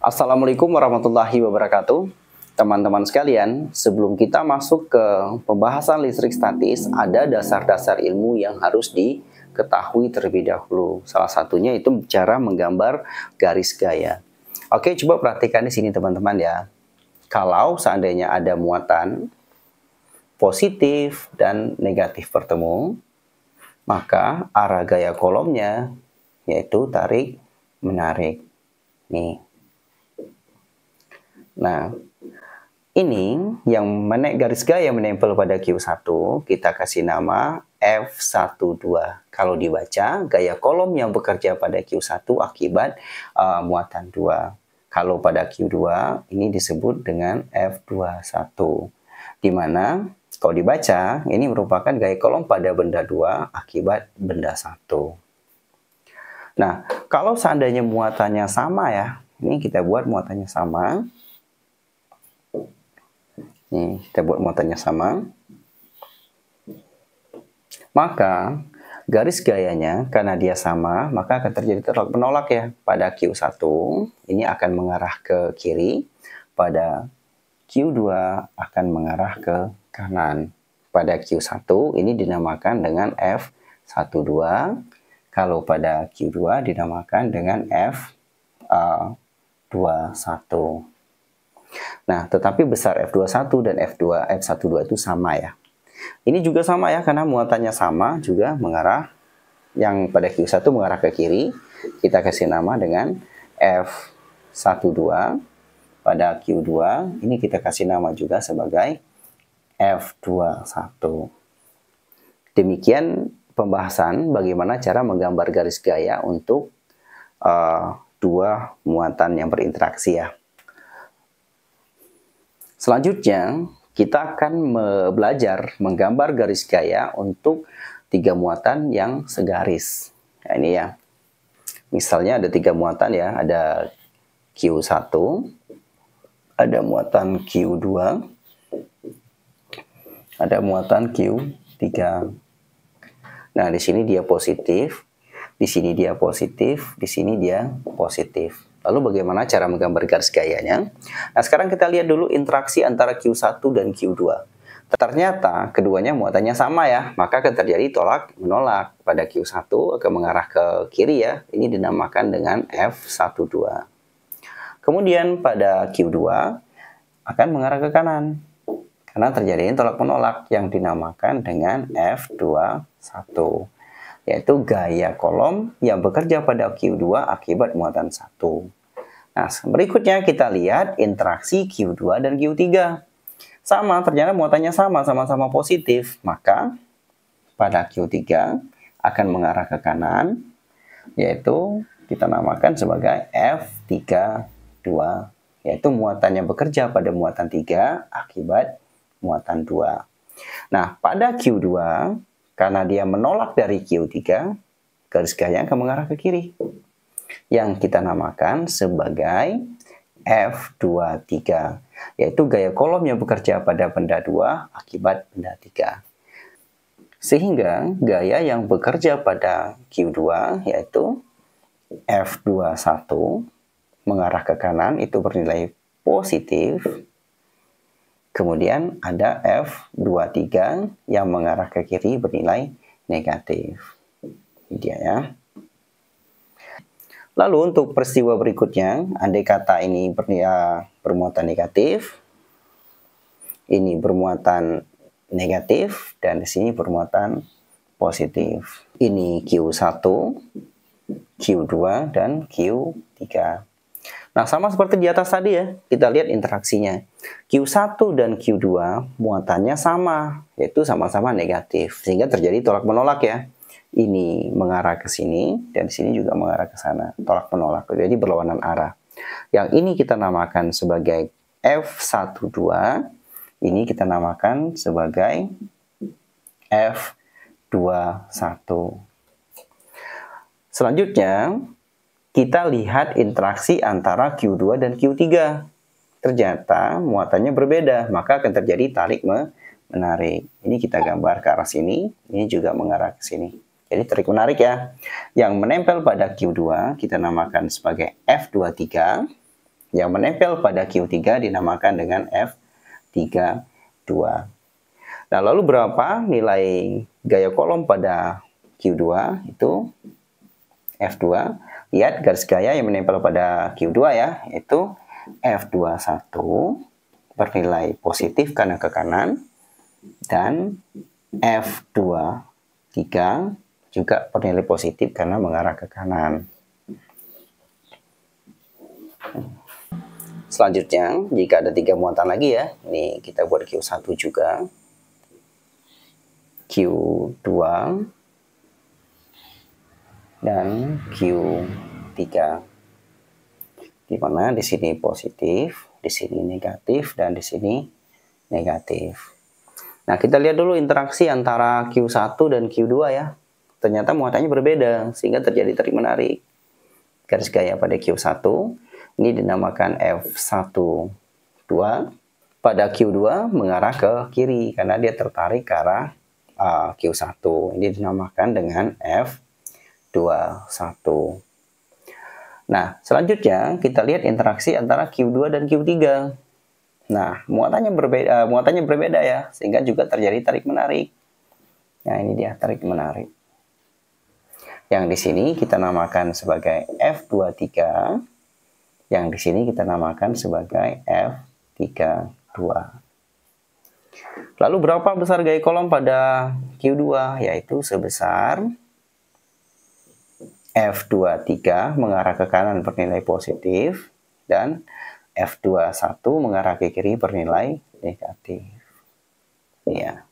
Assalamualaikum warahmatullahi wabarakatuh. Teman-teman sekalian, sebelum kita masuk ke pembahasan listrik statis, ada dasar-dasar ilmu yang harus diketahui terlebih dahulu. Salah satunya itu cara menggambar garis gaya. Oke, coba perhatikan di sini teman-teman ya. Kalau seandainya ada muatan positif dan negatif bertemu, maka arah gaya kolomnya yaitu tarik menarik. Nih. Nah, ini yang garis gaya menempel pada Q1, kita kasih nama F12. Kalau dibaca, gaya kolom yang bekerja pada Q1 akibat muatan 2. Kalau pada Q2, ini disebut dengan F21. Di mana, kalau dibaca, ini merupakan gaya kolom pada benda 2 akibat benda 1. Nah, kalau seandainya muatannya sama ya, ini kita buat muatannya sama. Nih, kita buat muatannya sama. Maka, garis gayanya, karena dia sama, maka akan terjadi tolak menolak ya. Pada Q1, ini akan mengarah ke kiri. Pada Q2, akan mengarah ke kanan. Pada Q1, ini dinamakan dengan F12. Kalau pada Q2, dinamakan dengan F21. Nah, tetapi besar F21 dan F12 itu sama ya. Ini juga sama ya, karena muatannya sama juga mengarah, yang pada Q1 mengarah ke kiri. Kita kasih nama dengan F12. Pada Q2, ini kita kasih nama juga sebagai F21. Demikian pembahasan bagaimana cara menggambar garis gaya untuk dua muatan yang berinteraksi ya. Selanjutnya, kita akan belajar menggambar garis gaya untuk 3 muatan yang segaris. Nah, ini ya. Misalnya ada 3 muatan ya, ada Q1, ada muatan Q2, ada muatan Q3. Nah, di sini dia positif, di sini dia positif, di sini dia positif. Lalu bagaimana cara menggambar garis gayanya? Nah, sekarang kita lihat dulu interaksi antara Q1 dan Q2. Ternyata keduanya muatannya sama ya, maka akan terjadi tolak menolak. Pada Q1 akan mengarah ke kiri ya, ini dinamakan dengan F12. Kemudian pada Q2 akan mengarah ke kanan, karena terjadi tolak menolak yang dinamakan dengan F21. Yaitu gaya kolom yang bekerja pada Q2 akibat muatan 1. Nah, berikutnya kita lihat interaksi Q2 dan Q3. Sama, ternyata muatannya sama-sama positif. Maka, pada Q3 akan mengarah ke kanan, yaitu kita namakan sebagai F32. Yaitu muatan yang bekerja pada muatan 3 akibat muatan 2. Nah, pada Q2, karena dia menolak dari Q3, garis gaya akan mengarah ke kiri. Yang kita namakan sebagai F23. Yaitu gaya kolom yang bekerja pada benda 2 akibat benda 3. Sehingga gaya yang bekerja pada Q2 yaitu F21 mengarah ke kanan itu bernilai positif. Kemudian ada F23 yang mengarah ke kiri bernilai negatif. Ini dia ya. Lalu untuk peristiwa berikutnya, andai kata ini bermuatan negatif, ini bermuatan negatif, dan di sini bermuatan positif. Ini Q1, Q2, dan Q3. Nah, sama seperti di atas tadi ya, kita lihat interaksinya. Q1 dan Q2 muatannya sama, yaitu sama-sama negatif. Sehingga terjadi tolak menolak ya. Ini mengarah ke sini, dan sini juga mengarah ke sana. Tolak menolak, jadi berlawanan arah. Yang ini kita namakan sebagai F12, ini kita namakan sebagai F21. Selanjutnya, kita lihat interaksi antara Q2 dan Q3. Ternyata muatannya berbeda, maka akan terjadi tarik menarik. Ini kita gambar ke arah sini, ini juga mengarah ke sini. Jadi tarik menarik ya. Yang menempel pada Q2 kita namakan sebagai F23. yang menempel pada Q3 dinamakan dengan F32. Nah, lalu berapa nilai gaya kolom pada Q2? Itu F2. Lihat garis gaya yang menempel pada Q2 ya, itu F21 bernilai positif karena ke kanan, dan F23 juga bernilai positif karena mengarah ke kanan. Selanjutnya, jika ada 3 muatan lagi ya, ini kita buat Q1 juga, Q2, dan Q3. Di mana di sini positif, di sini negatif, dan di sini negatif. Nah, kita lihat dulu interaksi antara Q1 dan Q2 ya. Ternyata muatannya berbeda, sehingga terjadi tarik menarik. Garis gaya pada Q1 ini dinamakan F12. Pada Q2 mengarah ke kiri karena dia tertarik ke arah Q1. Ini dinamakan dengan F21. Nah, selanjutnya kita lihat interaksi antara Q2 dan Q3. Nah, muatannya berbeda ya, sehingga juga terjadi tarik menarik. Nah, ini dia tarik menarik. Yang di sini kita namakan sebagai F23, yang di sini kita namakan sebagai F32. Lalu berapa besar gaya kolom pada Q2? Yaitu sebesar F23 mengarah ke kanan bernilai positif, dan F21 mengarah ke kiri bernilai negatif. Ya.